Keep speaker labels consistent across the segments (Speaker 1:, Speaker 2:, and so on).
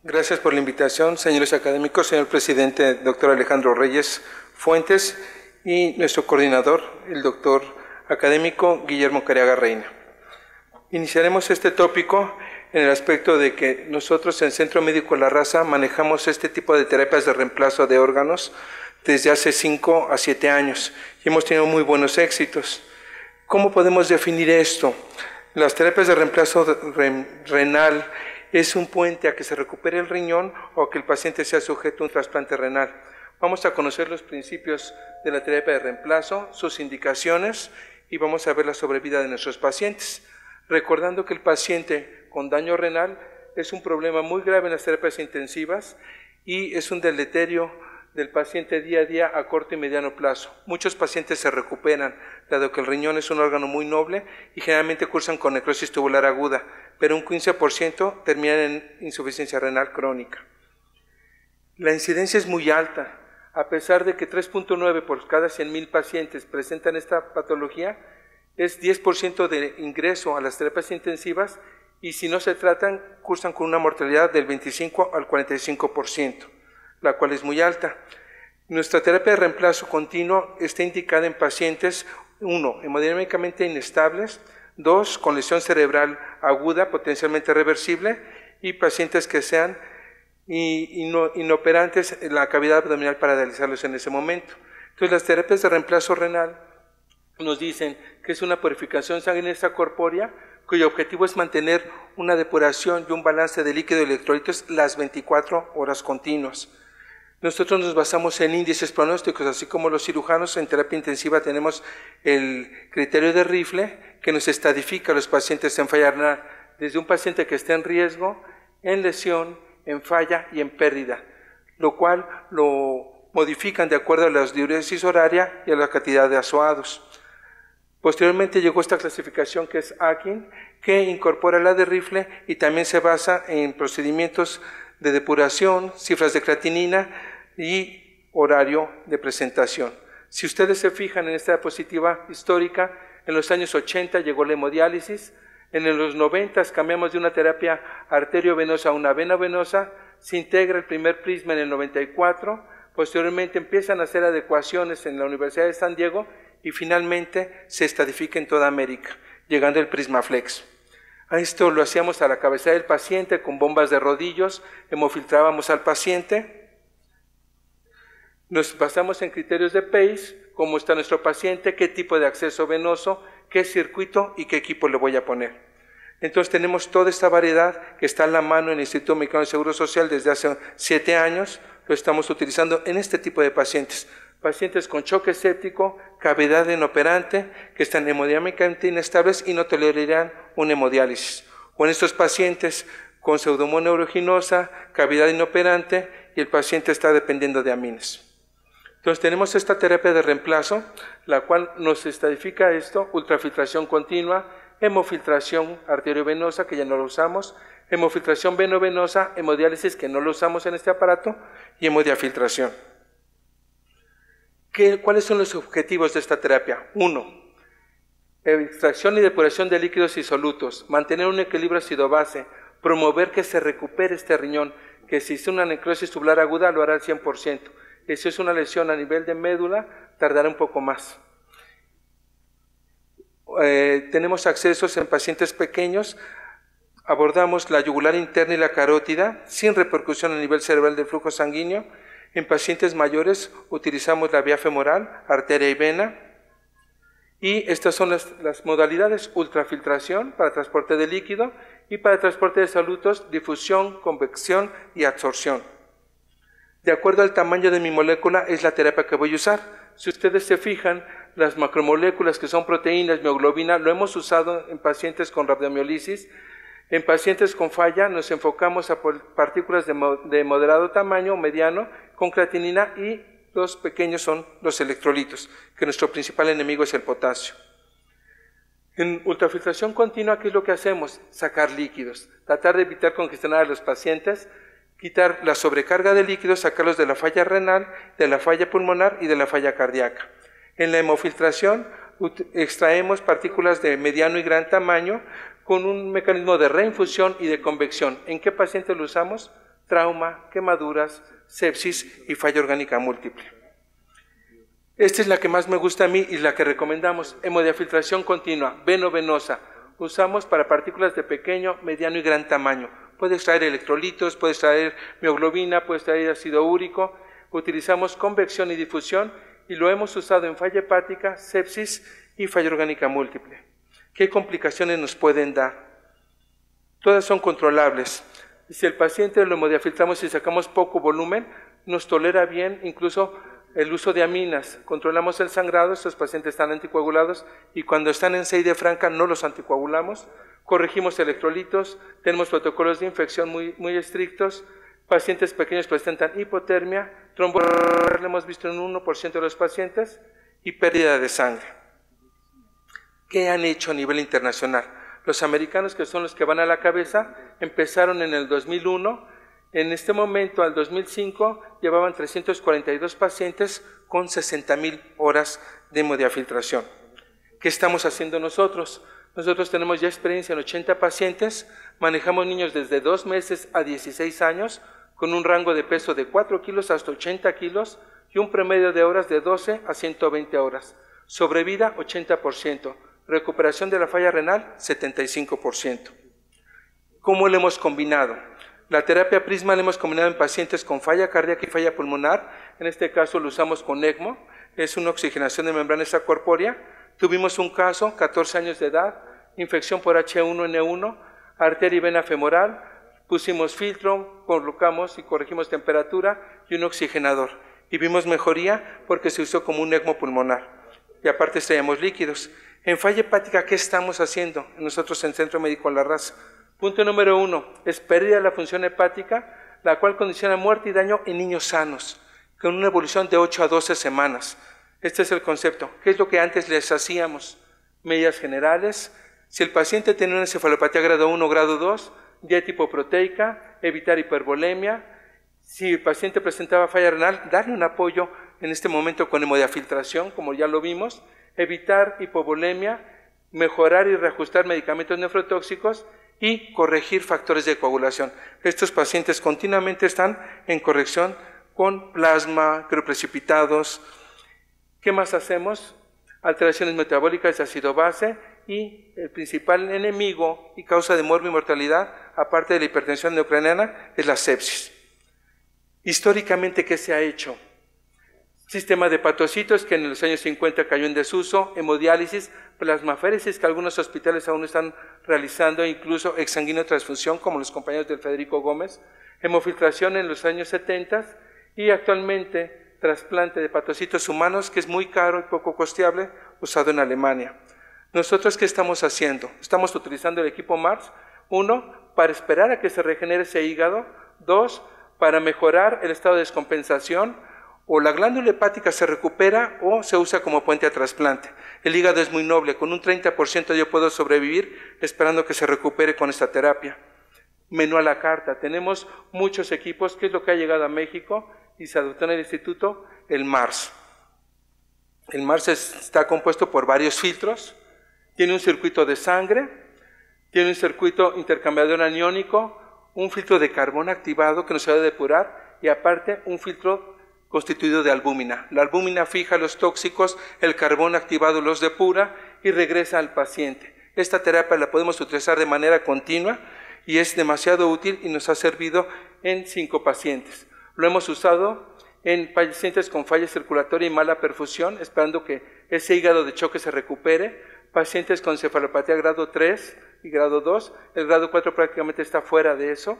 Speaker 1: Gracias por la invitación, señores académicos, señor presidente, doctor Alejandro Reyes Fuentes, y nuestro coordinador, el doctor académico Guillermo Careaga Reina. Iniciaremos este tópico en el aspecto de que nosotros en Centro Médico La Raza manejamos este tipo de terapias de reemplazo de órganos desde hace 5 a 7 años y hemos tenido muy buenos éxitos. ¿Cómo podemos definir esto? Las terapias de reemplazo renal es un puente a que se recupere el riñón o a que el paciente sea sujeto a un trasplante renal. Vamos a conocer los principios de la terapia de reemplazo, sus indicaciones y vamos a ver la sobrevida de nuestros pacientes. Recordando que el paciente con daño renal es un problema muy grave en las terapias intensivas y es un deleterio del paciente día a día a corto y mediano plazo. Muchos pacientes se recuperan, dado que el riñón es un órgano muy noble y generalmente cursan con necrosis tubular aguda, pero un 15% terminan en insuficiencia renal crónica. La incidencia es muy alta, a pesar de que 3.9 por cada 100,000 pacientes presentan esta patología, es 10% de ingreso a las terapias intensivas y si no se tratan, cursan con una mortalidad del 25 al 45%. La cual es muy alta. Nuestra terapia de reemplazo continuo está indicada en pacientes, 1, hemodinámicamente inestables, 2, con lesión cerebral aguda, potencialmente reversible, y pacientes que sean inoperantes en la cavidad abdominal para dializarlos en ese momento. Entonces, las terapias de reemplazo renal nos dicen que es una purificación sanguínea extracorpórea cuyo objetivo es mantener una depuración y un balance de líquido y electrolitos las 24 horas continuas. Nosotros nos basamos en índices pronósticos, así como los cirujanos en terapia intensiva tenemos el criterio de Rifle que nos estadifica a los pacientes en falla renal, desde un paciente que esté en riesgo, en lesión, en falla y en pérdida, lo cual lo modifican de acuerdo a la diuresis horaria y a la cantidad de azoados. Posteriormente llegó esta clasificación que es Akin, que incorpora la de Rifle y también se basa en procedimientos de depuración, cifras de creatinina y horario de presentación. Si ustedes se fijan en esta diapositiva histórica, en los años 80 llegó la hemodiálisis, en los 90 cambiamos de una terapia arteriovenosa a una vena venosa, se integra el primer prisma en el 94, posteriormente empiezan a hacer adecuaciones en la Universidad de San Diego y finalmente se estadifica en toda América, llegando el Prismaflex. A esto lo hacíamos a la cabeza del paciente con bombas de rodillos, hemofiltrábamos al paciente, nos basamos en criterios de PACE, cómo está nuestro paciente, qué tipo de acceso venoso, qué circuito y qué equipo le voy a poner. Entonces tenemos toda esta variedad que está en la mano en el Instituto Mexicano de Seguro Social desde hace 7 años, lo estamos utilizando en este tipo de pacientes. Pacientes con choque séptico, cavidad inoperante, que están hemodinámicamente inestables y no tolerarían una hemodiálisis. O en estos pacientes con pseudomonas aeruginosa, cavidad inoperante y el paciente está dependiendo de amines. Entonces tenemos esta terapia de reemplazo, la cual nos estadifica esto, ultrafiltración continua, hemofiltración arteriovenosa, que ya no lo usamos, hemofiltración venovenosa, hemodiálisis, que no lo usamos en este aparato, y hemodiafiltración. ¿Cuáles son los objetivos de esta terapia? 1. Extracción y depuración de líquidos y solutos, mantener un equilibrio ácido-base, promover que se recupere este riñón, que si es una necrosis tubular aguda lo hará al 100%, y si es una lesión a nivel de médula, tardará un poco más. Tenemos accesos en pacientes pequeños, abordamos la yugular interna y la carótida, sin repercusión a nivel cerebral del flujo sanguíneo. En pacientes mayores utilizamos la vía femoral, arteria y vena. Y estas son las modalidades: ultrafiltración para transporte de líquido y para transporte de solutos, difusión, convección y absorción. De acuerdo al tamaño de mi molécula es la terapia que voy a usar. Si ustedes se fijan, las macromoléculas que son proteínas, mioglobina, lo hemos usado en pacientes con rabdomiolisis. En pacientes con falla nos enfocamos a partículas de moderado tamaño, mediano, con creatinina, y los pequeños son los electrolitos, que nuestro principal enemigo es el potasio. En ultrafiltración continua, ¿qué es lo que hacemos? Sacar líquidos, tratar de evitar congestionar a los pacientes, quitar la sobrecarga de líquidos, sacarlos de la falla renal, de la falla pulmonar y de la falla cardíaca. En la hemofiltración extraemos partículas de mediano y gran tamaño con un mecanismo de reinfusión y de convección. ¿En qué paciente lo usamos? trauma, quemaduras, sepsis y falla orgánica múltiple. Esta es la que más me gusta a mí y la que recomendamos, hemodiafiltración continua, veno-venosa. Usamos para partículas de pequeño, mediano y gran tamaño. Puede extraer electrolitos, puede extraer mioglobina, puede extraer ácido úrico. Utilizamos convección y difusión y lo hemos usado en falla hepática, sepsis y falla orgánica múltiple. ¿Qué complicaciones nos pueden dar? Todas son controlables. Si el paciente lo hemodiafiltramos y sacamos poco volumen, nos tolera bien incluso el uso de aminas. Controlamos el sangrado, estos pacientes están anticoagulados y cuando están en CID franca no los anticoagulamos. Corregimos electrolitos, tenemos protocolos de infección muy estrictos. Pacientes pequeños presentan hipotermia, trombosis, lo hemos visto en un 1% de los pacientes, y pérdida de sangre. ¿Qué han hecho a nivel internacional? Los americanos, que son los que van a la cabeza, empezaron en el 2001. En este momento, al 2005, llevaban 342 pacientes con 60,000 horas de hemodiafiltración. ¿Qué estamos haciendo nosotros? Nosotros tenemos ya experiencia en 80 pacientes, manejamos niños desde 2 meses a 16 años, con un rango de peso de 4 kilos hasta 80 kilos y un promedio de horas de 12 a 120 horas. Sobrevida, 80%. Recuperación de la falla renal, 75%. ¿Cómo lo hemos combinado? La terapia Prisma la hemos combinado en pacientes con falla cardíaca y falla pulmonar. En este caso lo usamos con ECMO, es una oxigenación de membrana extracorpórea. Tuvimos un caso, 14 años de edad, infección por H1N1, arteria y vena femoral. Pusimos filtro, colocamos y corregimos temperatura y un oxigenador. Y vimos mejoría porque se usó como un ECMO pulmonar. Y aparte extraíamos líquidos. En falla hepática, ¿qué estamos haciendo nosotros en Centro Médico La Raza? Punto número 1, es pérdida de la función hepática, la cual condiciona muerte y daño en niños sanos, con una evolución de 8 a 12 semanas. Este es el concepto. ¿Qué es lo que antes les hacíamos? Medidas generales. Si el paciente tiene una encefalopatía grado 1 o grado 2, dieta hipoproteica, evitar hipervolemia. Si el paciente presentaba falla renal, darle un apoyo en este momento con hemodiafiltración, como ya lo vimos, evitar hipovolemia, mejorar y reajustar medicamentos nefrotóxicos y corregir factores de coagulación. Estos pacientes continuamente están en corrección con plasma, crioprecipitados. ¿Qué más hacemos? Alteraciones metabólicas de ácido base y el principal enemigo y causa de muerte y mortalidad, aparte de la hipertensión neocraniana, es la sepsis. Históricamente, ¿qué se ha hecho? Sistema de hepatocitos que en los años 50 cayó en desuso, hemodiálisis, plasmaféresis que algunos hospitales aún están realizando, incluso exsanguíneo transfusión como los compañeros del Federico Gómez, hemofiltración en los años 70 y actualmente trasplante de hepatocitos humanos que es muy caro y poco costeable, usado en Alemania. ¿Nosotros qué estamos haciendo? Estamos utilizando el equipo MARS, 1, para esperar a que se regenere ese hígado, 2, para mejorar el estado de descompensación, o la glándula hepática se recupera o se usa como puente a trasplante. El hígado es muy noble, con un 30% yo puedo sobrevivir esperando que se recupere con esta terapia. Menú a la carta, tenemos muchos equipos, que es lo que ha llegado a México y se adoptó en el instituto, el MARS. El MARS está compuesto por varios filtros, tiene un circuito de sangre, tiene un circuito intercambiador aniónico, un filtro de carbón activado que nos ayuda a depurar y aparte un filtro constituido de albúmina. La albúmina fija los tóxicos, el carbón activado los depura y regresa al paciente. Esta terapia la podemos utilizar de manera continua y es demasiado útil y nos ha servido en 5 pacientes. Lo hemos usado en pacientes con falla circulatoria y mala perfusión, esperando que ese hígado de choque se recupere, pacientes con cefalopatía grado 3 y grado 2, el grado 4 prácticamente está fuera de eso,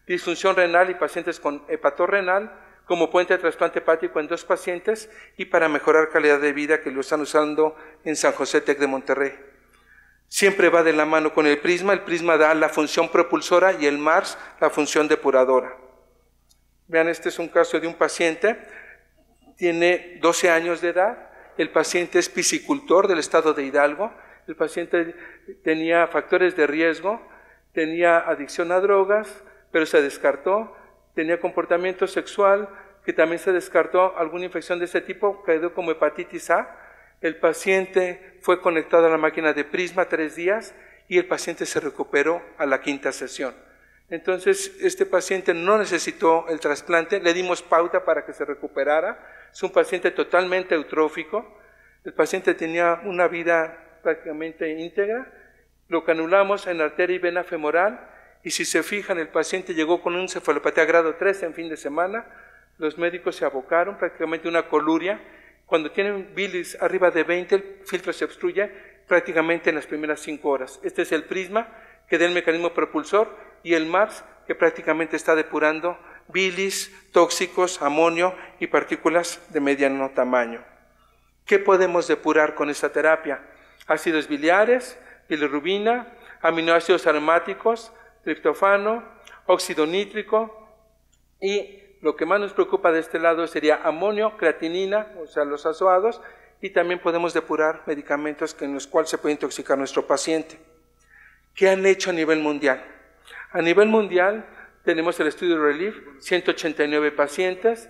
Speaker 1: disfunción renal y pacientes con hepatorrenal, como puente de trasplante hepático en 2 pacientes y para mejorar calidad de vida que lo están usando en San José Tec de Monterrey. Siempre va de la mano con el Prisma da la función propulsora y el MARS la función depuradora. Vean, este es un caso de un paciente, tiene 12 años de edad, el paciente es piscicultor del estado de Hidalgo, el paciente tenía factores de riesgo, tenía adicción a drogas, pero se descartó, tenía comportamiento sexual, que también se descartó alguna infección de ese tipo, quedó como hepatitis A. El paciente fue conectado a la máquina de Prisma 3 días y el paciente se recuperó a la 5ª sesión. Entonces, este paciente no necesitó el trasplante, le dimos pauta para que se recuperara. Es un paciente totalmente eutrófico. El paciente tenía una vida prácticamente íntegra. Lo canulamos en arteria y vena femoral y si se fijan, el paciente llegó con una encefalopatía grado 3 en fin de semana. Los médicos se abocaron, prácticamente una coluria. Cuando tienen bilis arriba de 20, el filtro se obstruye prácticamente en las primeras 5 horas. Este es el prisma que da el mecanismo propulsor y el MARS que prácticamente está depurando bilis, tóxicos, amonio y partículas de mediano tamaño. ¿Qué podemos depurar con esta terapia? Ácidos biliares, bilirrubina, aminoácidos aromáticos, triptofano, óxido nítrico y lo que más nos preocupa de este lado sería amonio, creatinina, o sea, los azoados, y también podemos depurar medicamentos en los cuales se puede intoxicar nuestro paciente. ¿Qué han hecho a nivel mundial? A nivel mundial tenemos el estudio RELIEF, 189 pacientes,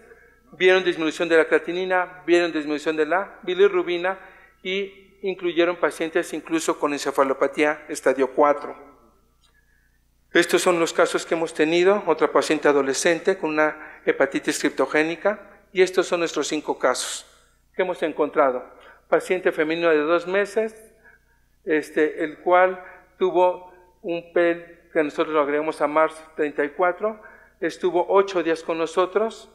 Speaker 1: vieron disminución de la creatinina, vieron disminución de la bilirrubina y incluyeron pacientes incluso con encefalopatía estadio 4. Estos son los casos que hemos tenido, otra paciente adolescente con una hepatitis criptogénica y estos son nuestros 5 casos que hemos encontrado. Paciente femenino de 2 meses, el cual tuvo un PEL que nosotros lo agregamos a MARS 34, estuvo 8 días con nosotros,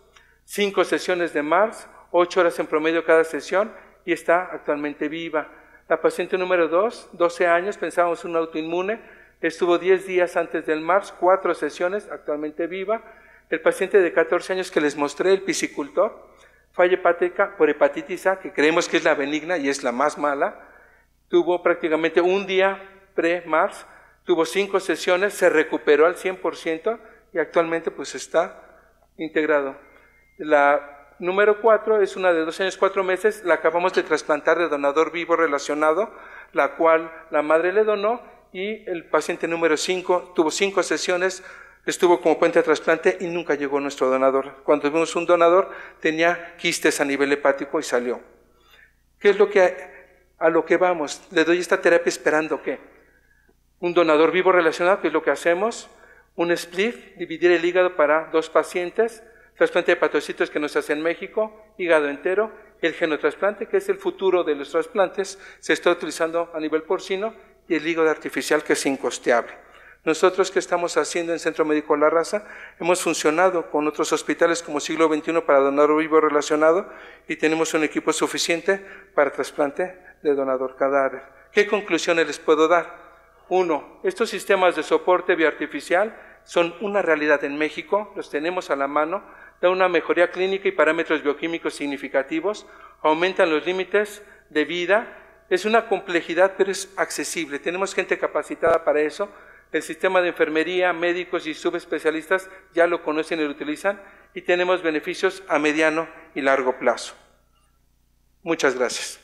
Speaker 1: 5 sesiones de MARS, 8 horas en promedio cada sesión y está actualmente viva. La paciente número 2, 12 años, pensábamos un autoinmune, estuvo 10 días antes del MARS, 4 sesiones, actualmente viva. El paciente de 14 años que les mostré, el piscicultor, falla hepática por hepatitis A, que creemos que es la benigna y es la más mala, tuvo prácticamente un día pre-MARS, tuvo 5 sesiones, se recuperó al 100% y actualmente pues está integrado. La número 4 es una de 2 años 4 meses, la acabamos de trasplantar de donador vivo relacionado, la cual la madre le donó y el paciente número 5 tuvo 5 sesiones, estuvo como puente de trasplante y nunca llegó nuestro donador. Cuando tuvimos un donador tenía quistes a nivel hepático y salió. ¿Qué es a lo que vamos? Le doy esta terapia esperando que un donador vivo relacionado, que es lo que hacemos, un split, dividir el hígado para 2 pacientes, trasplante de hepatocitos que nos hace en México, hígado entero, el genotrasplante, que es el futuro de los trasplantes, se está utilizando a nivel porcino, y el hígado artificial, que es incosteable. Nosotros que estamos haciendo en Centro Médico La Raza, hemos funcionado con otros hospitales como Siglo XXI para donador vivo relacionado y tenemos un equipo suficiente para trasplante de donador cadáver. ¿Qué conclusiones les puedo dar? 1. Estos sistemas de soporte bioartificial son una realidad en México, los tenemos a la mano, da una mejoría clínica y parámetros bioquímicos significativos, aumentan los límites de vida, es una complejidad pero es accesible, tenemos gente capacitada para eso, el sistema de enfermería, médicos y subespecialistas ya lo conocen y lo utilizan y tenemos beneficios a mediano y largo plazo. Muchas gracias.